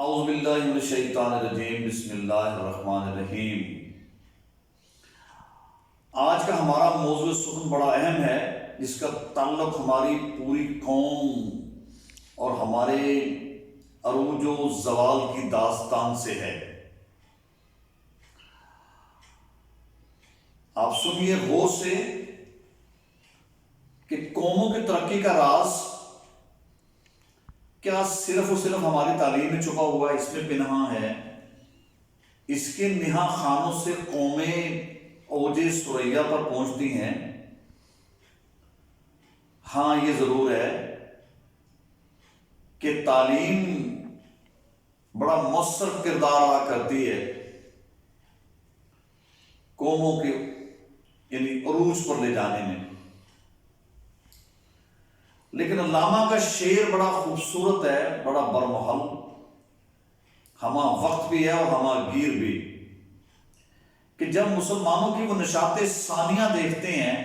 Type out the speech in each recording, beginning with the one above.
اعوذ باللہ من الشیطان الرجیم، بسم اللہ الرحمن الرحیم۔ آج کا ہمارا موضوع سخن بڑا اہم ہے، جس کا تعلق ہماری پوری قوم اور ہمارے عروج و زوال کی داستان سے ہے۔ آپ سنیے غور سے کہ قوموں کی ترقی کا راز کیا صرف اور صرف ہماری تعلیم میں چھپا ہوا ہے؟ اس میں پنہاں ہے۔ اس کے نہا خانوں سے قومیں اوج ثریا پر پہنچتی ہیں۔ ہاں، یہ ضرور ہے کہ تعلیم بڑا مؤثر کردار ادا کرتی ہے قوموں کے یعنی عروج پر لے جانے میں، لیکن علامہ کا شعر بڑا خوبصورت ہے، بڑا برمحل، ہمہ وقت بھی ہے اور ہمہ گیر بھی، کہ جب مسلمانوں کی وہ نشاط ثانیہ دیکھتے ہیں،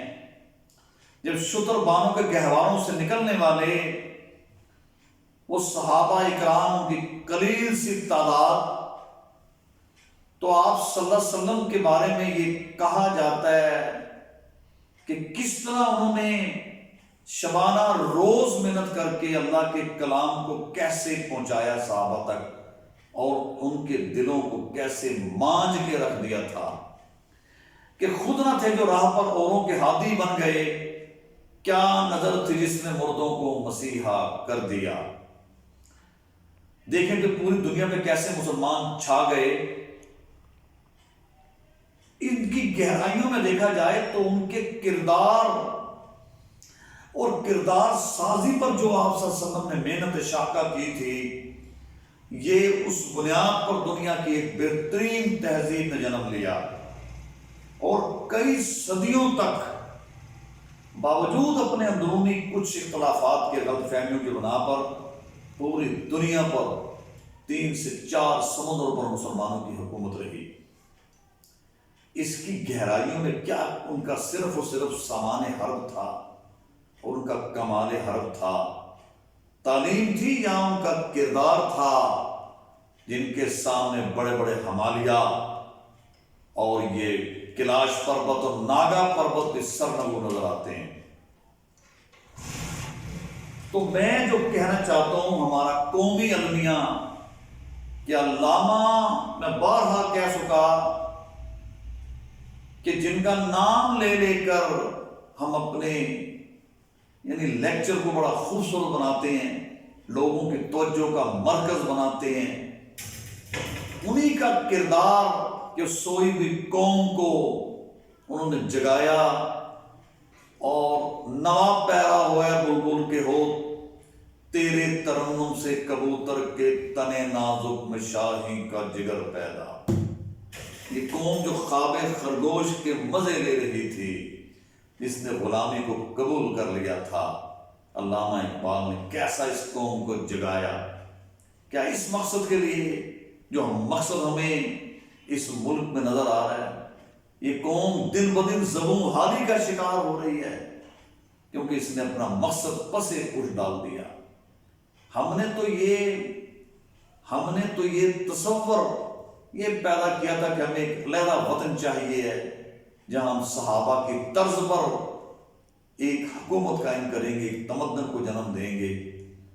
جب شتر بانوں کے گہواروں سے نکلنے والے وہ صحابہ اکرام کی قلیل سی تعداد، تو آپ صلی اللہ علیہ وسلم کے بارے میں یہ کہا جاتا ہے کہ کس طرح انہوں نے شبانہ روز محنت کر کے اللہ کے کلام کو کیسے پہنچایا صحابہ تک، اور ان کے دلوں کو کیسے مانج کے رکھ دیا تھا کہ خود نہ تھے جو راہ پر اوروں کے ہادی بن گئے، کیا نظر تھی جس نے مردوں کو مسیحا کر دیا۔ دیکھیں کہ پوری دنیا میں کیسے مسلمان چھا گئے۔ ان کی گہرائیوں میں دیکھا جائے تو ان کے کردار اور کردار سازی پر جو آپ صلی اللہ علیہ وسلم نے محنت شاقہ کی تھی، یہ اس بنیاد پر دنیا کی ایک بہترین تہذیب نے جنم لیا، اور کئی صدیوں تک باوجود اپنے اندرونی کچھ اختلافات کے غلط فہمیوں کی بنا پر پوری دنیا پر 3 سے 4 سمندروں پر مسلمانوں کی حکومت رہی۔ اس کی گہرائیوں میں کیا ان کا صرف اور صرف سامان حرب تھا اور ان کا کمال حرب تھا، تعلیم تھی، یا ان کا کردار تھا، جن کے سامنے بڑے بڑے ہمالیہ اور یہ کیلاش پربت اور ناگا پربت کے سرنگو نظر آتے ہیں۔ تو میں جو کہنا چاہتا ہوں، ہمارا قومی المیہ کہ علامہ میں بارہا کہہ چکا کہ جن کا نام لے لے کر ہم اپنے یعنی لیکچر کو بڑا خوبصورت بناتے ہیں، لوگوں کی توجہ کا مرکز بناتے ہیں، انہی کا کردار کہ سوئی ہوئی قوم کو انہوں نے جگایا، اور نوا پیرا ہوا بلبل کے ہو تیرے ترنم سے کبوتر کے تنے نازک میں شاہی کا جگر پیدا۔ یہ قوم جو خواب خرگوش کے مزے لے رہی تھی، جس نے غلامی کو قبول کر لیا تھا، علامہ اقبال نے کیسا اس قوم کو جگایا۔ کیا اس مقصد کے لیے جو مقصد ہمیں اس ملک میں نظر آ رہا ہے، یہ قوم دن بدن زبوں حالی کا شکار ہو رہی ہے، کیونکہ اس نے اپنا مقصد پسے پش ڈال دیا۔ ہم نے تو یہ تصور یہ پیدا کیا تھا کہ ہمیں ایک علیحدہ وطن چاہیے ہے، جہاں ہم صحابہ کی طرز پر ایک حکومت قائم کریں گے، ایک تمدن کو جنم دیں گے،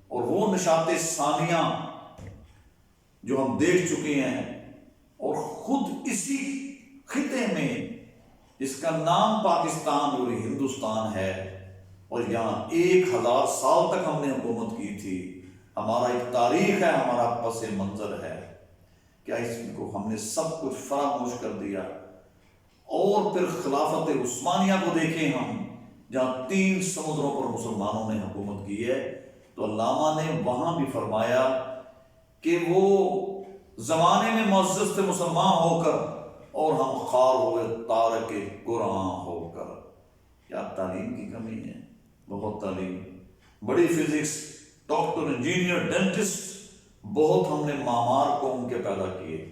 اور وہ نشاط ثانیہ جو ہم دیکھ چکے ہیں، اور خود اسی خطے میں جس کا نام پاکستان اور ہندوستان ہے، اور یہاں 1000 سال تک ہم نے حکومت کی تھی، ہمارا ایک تاریخ ہے، ہمارا پس منظر ہے، کیا اس کو ہم نے سب کچھ فراموش کر دیا؟ اور پھر خلافت عثمانیہ کو دیکھیں ہم، جہاں 3 سمندروں پر مسلمانوں نے حکومت کی ہے، تو علامہ نے وہاں بھی فرمایا کہ وہ زمانے میں معزز تھے مسلمان ہو کر، اور ہم خوار ہوئے تارک قرآن ہو کر۔ کیا تعلیم کی کمی ہے؟ بہت تعلیم، بڑی فزکس، ڈاکٹر، انجینئر، ڈینٹسٹ، بہت ہم نے معمار قوم کے پیدا کیے،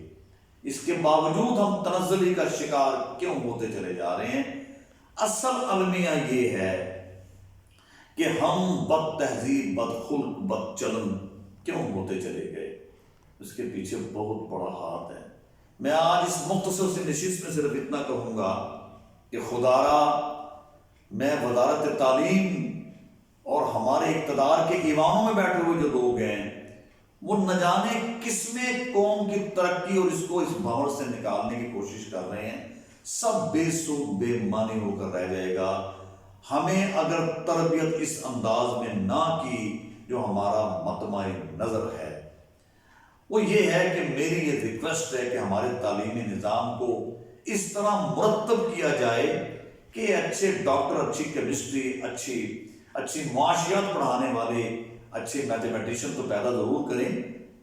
اس کے باوجود ہم تنزلی کا شکار کیوں ہوتے چلے جا رہے ہیں؟ اصل المیہ یہ ہے کہ ہم بد تہذیب، بد خلق، بد چلن کیوں ہوتے چلے گئے؟ اس کے پیچھے بہت بڑا ہاتھ ہے۔ میں آج اس مختصر سی نشست میں صرف اتنا کہوں گا کہ خدارا میں وزارت تعلیم اور ہمارے اقتدار کے ایوانوں میں بیٹھے ہوئے جو لوگ ہیں وہ نہ جانے کس میں قوم کی ترقی اور اس کو اس بھنور سے نکالنے کی کوشش کر رہے ہیں، سب بے سود بے معنی ہو کر رہ جائے گا۔ ہمیں اگر تربیت اس انداز میں نہ کی جو ہمارا مطمع نظر ہے، وہ یہ ہے کہ میری یہ ریکویسٹ ہے کہ ہمارے تعلیمی نظام کو اس طرح مرتب کیا جائے کہ اچھے ڈاکٹر، اچھی کیمسٹری، اچھی معاشیات پڑھانے والے اچھے میتھمیٹیشین تو پیدا ضرور کریں،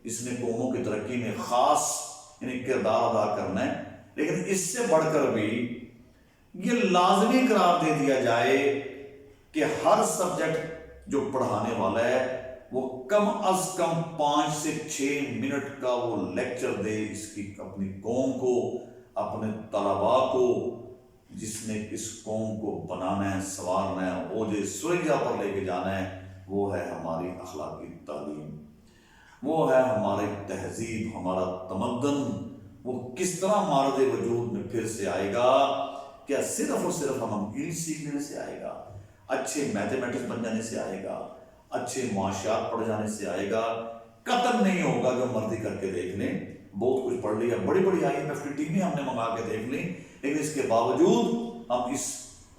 اس نے قوموں کی ترقی میں خاص کردار ادا کرنا ہے، لیکن اس سے بڑھ کر بھی یہ لازمی قرار دے دیا جائے کہ ہر سبجیکٹ جو پڑھانے والا ہے وہ کم از کم 5 سے 6 منٹ کا وہ لیکچر دے اس کی اپنی قوم کو، اپنے طلباء کو، جس نے اس قوم کو بنانا ہے، سنوارنا ہے، اوجے سریا پر لے کے جانا ہے۔ وہ ہے ہماری اخلاقی تعلیم، وہ ہے ہماری تہذیب، ہمارا تمدن۔ وہ کس طرح مارد وجود میں پھر سے آئے گا؟ کیا صرف اور صرف ہم انگلش سیکھنے سے آئے گا، اچھے میتھمیٹکس بن جانے سے آئے گا، اچھے معاشیات پڑھ جانے سے آئے گا؟ قطعاً نہیں ہوگا۔ جو مرضی کر کے دیکھ لیں، بہت کچھ پڑھ لیا، بڑی بڑی IMF کی ٹیمیں ہم نے منگا کے دیکھ لیں، لیکن اس کے باوجود ہم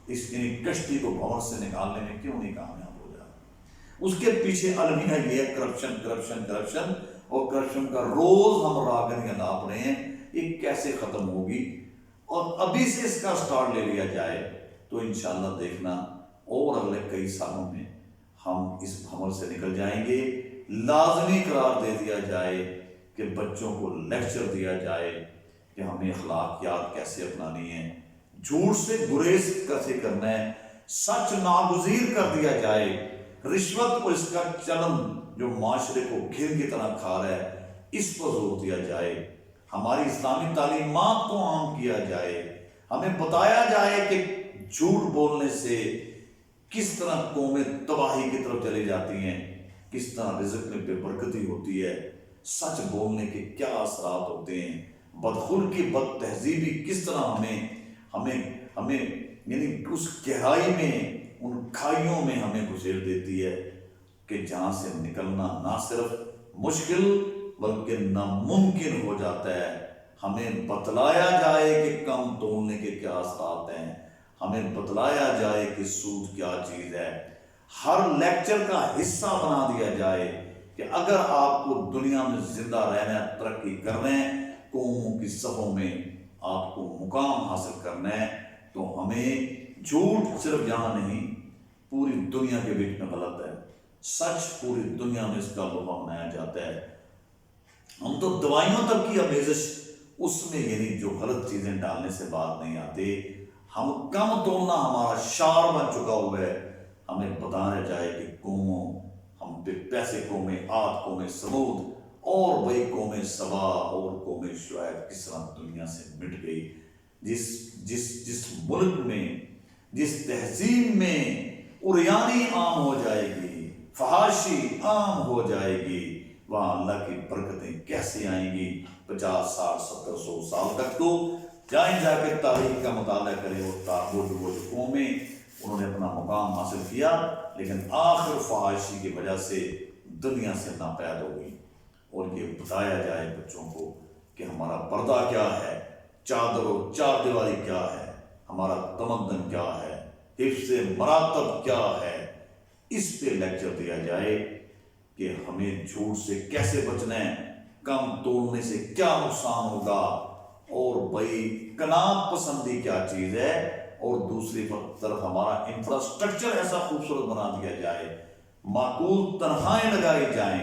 اس کشتی کو بھنور سے نکالنے میں کیوں نہیں کامیاب ہو جائے؟ اس کے پیچھے المیہ یہ ہے کرپشن کرپشن کرپشن، اور کرپشن کا روز ہم راگنیاں ناپ رہے ہیں، یہ کیسے ختم ہوگی؟ اور ابھی سے اس کا سٹارٹ لے لیا جائے تو انشاءاللہ دیکھنا اور اگلے کئی سالوں میں ہم اس بھنور سے نکل جائیں گے۔ لازمی قرار دے دیا جائے کہ بچوں کو لیکچر دیا جائے کہ ہمیں اخلاقیات کیسے اپنانی ہے، جھوٹ سے گریز کیسے کرنا ہے، سچ ناگزیر کر دیا جائے، رشوت کو اس کا چلن جو معاشرے کو گھر کی طرح کھا رہا ہے اس پر زور دیا جائے، ہماری اسلامی تعلیمات کو عام کیا جائے، ہمیں بتایا جائے کہ جھوٹ بولنے سے کس طرح قومیں تباہی کی طرف چلی جاتی ہیں، کس طرح رزق میں بے برکتی ہوتی ہے، سچ بولنے کے کیا اثرات ہوتے ہیں، بدخلقی بد تہذیبی کس طرح ہمیں یعنی اس گہرائی میں، ان کھائیوں میں ہمیں گھسیڑ دیتی ہے کہ جہاں سے نکلنا نہ صرف مشکل بلکہ ناممکن ہو جاتا ہے۔ ہمیں بتلایا جائے کہ کم تولنے کے کیا اثرات ہیں، ہمیں بتلایا جائے کہ سود کیا چیز ہے، ہر لیکچر کا حصہ بنا دیا جائے کہ اگر آپ کو دنیا میں زندہ رہنا ہے، ترقی کرنا ہے، قوموں کی صفوں میں آپ کو مقام حاصل کرنا ہے، تو ہمیں جھوٹ صرف یہاں نہیں پوری دنیا کے بیچ میں غلط ہے، سچ پوری دنیا میں اس کا لوہا منایا جاتا ہے۔ ہم تو دوائیوں تک کی آمیزش اس میں یعنی جو غلط چیزیں ڈالنے سے بات نہیں آتے، ہم کم تولنا ہمارا شعار بن چکا ہوا ہے۔ ہمیں بتانا جائے کہ قوموں ہم پہ پیسے قومیں عاد قومیں سمود اور وہی قومیں سبا اور قومیں شعیب کس طرح دنیا سے مٹ گئی۔ جس ملک میں، جس تہذیب میں عریانی عام ہو جائے گی، فحاشی عام ہو جائے گی، وہاں اللہ کی برکتیں کیسے آئیں گی؟ 50 60 70 100 سال تک تو جائیں جا کے تاریخ کا مطالعہ کرے، اور وہ جو قومیں انہوں نے اپنا مقام حاصل کیا لیکن آخر فحاشی کی وجہ سے دنیا سے ناپید ہو گئی۔ اور یہ بتایا جائے بچوں کو کہ ہمارا پردہ کیا ہے، چادر و چار دیواری کیا ہے، ہمارا تمدن کیا ہے، حفظ مراتب کیا ہے، اس پہ لیکچر دیا جائے کہ ہمیں جھوٹ سے کیسے بچنا ہے، کم توڑنے سے کیا نقصان ہوگا، اور بھائی کنات پسندی کیا چیز ہے، اور دوسری طرف ہمارا انفراسٹرکچر ایسا خوبصورت بنا دیا جائے، معقول تنخواہیں لگائی جائیں،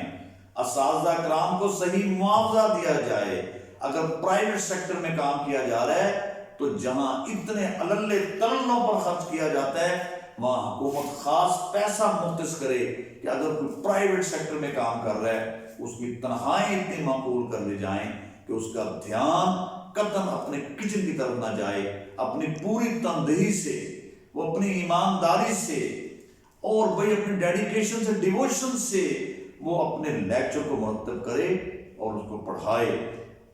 اساتذہ کرام کو صحیح معاوضہ دیا جائے۔ اگر پرائیویٹ سیکٹر میں کام کیا جا رہا ہے تو جہاں اتنے عللے ترلوں پر خرچ کیا جاتا ہے وہاں حکومت خاص پیسہ مختص کرے کہ اگر کوئی پرائیویٹ سیکٹر میں کام کر رہا ہے اس کی تنخواہیں اتنی معقول کر دی جائیں کہ اس کا دھیان قطعاً اپنے کچن کی طرف نہ جائے، اپنی پوری تندہی سے، وہ اپنی ایمانداری سے اور بھائی اپنی ڈیڈیکیشن سے، ڈیووشن سے وہ اپنے لیکچر کو مرتب کرے اور اس کو پڑھائے،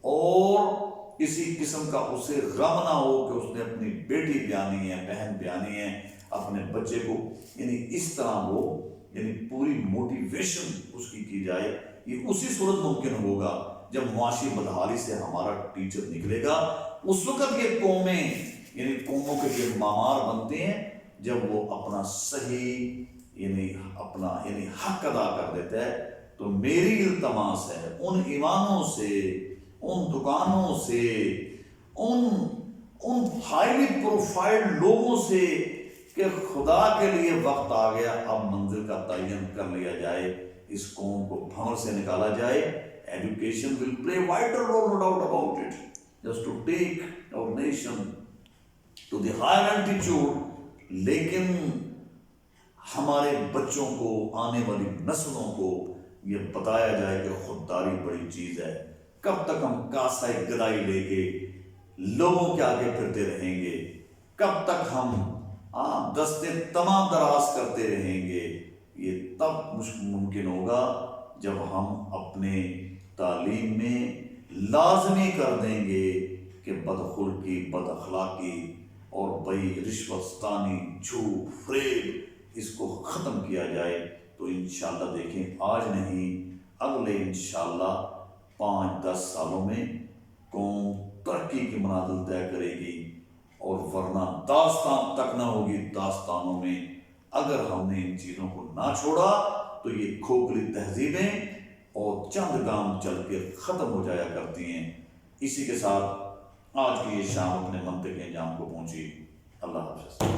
اور کسی قسم کا اسے غم نہ ہو کہ اس نے اپنی بیٹی بیانی ہے، بہن بیانی ہے، اپنے بچے کو، یعنی اس طرح وہ یعنی پوری موٹیویشن اس کی جائے۔ یہ اسی صورت ممکن ہوگا جب معاشی بدحالی سے ہمارا ٹیچر نکلے گا، اس وقت یہ قومیں یعنی قوموں کے یہ معمار بنتے ہیں جب وہ اپنا صحیح یعنی اپنا یعنی حق ادا کر دیتا ہے۔ تو میری التماس ہے ان ایوانوں سے، ان دکانوں سے، ان ہائیلی پروفائلڈ لوگوں سے کہ خدا کے لیے وقت آ گیا، اب منزل کا تعین کر لیا جائے، اس قوم کو بھنور سے نکالا جائے۔ Education will play a vital role, no doubt about it, just to take our nation to the higher altitude۔ لیکن ہمارے بچوں کو، آنے والی نسلوں کو یہ بتایا جائے کہ خودداری بڑی چیز ہے۔ کب تک ہم کاسہ گدائی لے کے لوگوں کے آگے پھرتے رہیں گے؟ کب تک ہم دستے تمام دراز کرتے رہیں گے؟ یہ تب ممکن ہوگا جب ہم اپنے تعلیم میں لازمی کر دیں گے کہ بدخلقی، بد اخلاقی اور بئی رشوت ستانی، جھوٹ، فریب، اس کو ختم کیا جائے۔ تو انشاءاللہ دیکھیں، آج نہیں اگلے انشاءاللہ 5-10 سالوں میں قوم ترقی کی منازل طے کرے گی، اور ورنہ داستان تک نہ ہوگی داستانوں میں۔ اگر ہم نے ان چیزوں کو نہ چھوڑا تو یہ کھوکھلی تہذیبیں اور چند گام چل کے ختم ہو جایا کرتی ہیں۔ اسی کے ساتھ آج کی یہ شام اپنے منطق کے انجام کو پہنچی۔ اللہ حافظ۔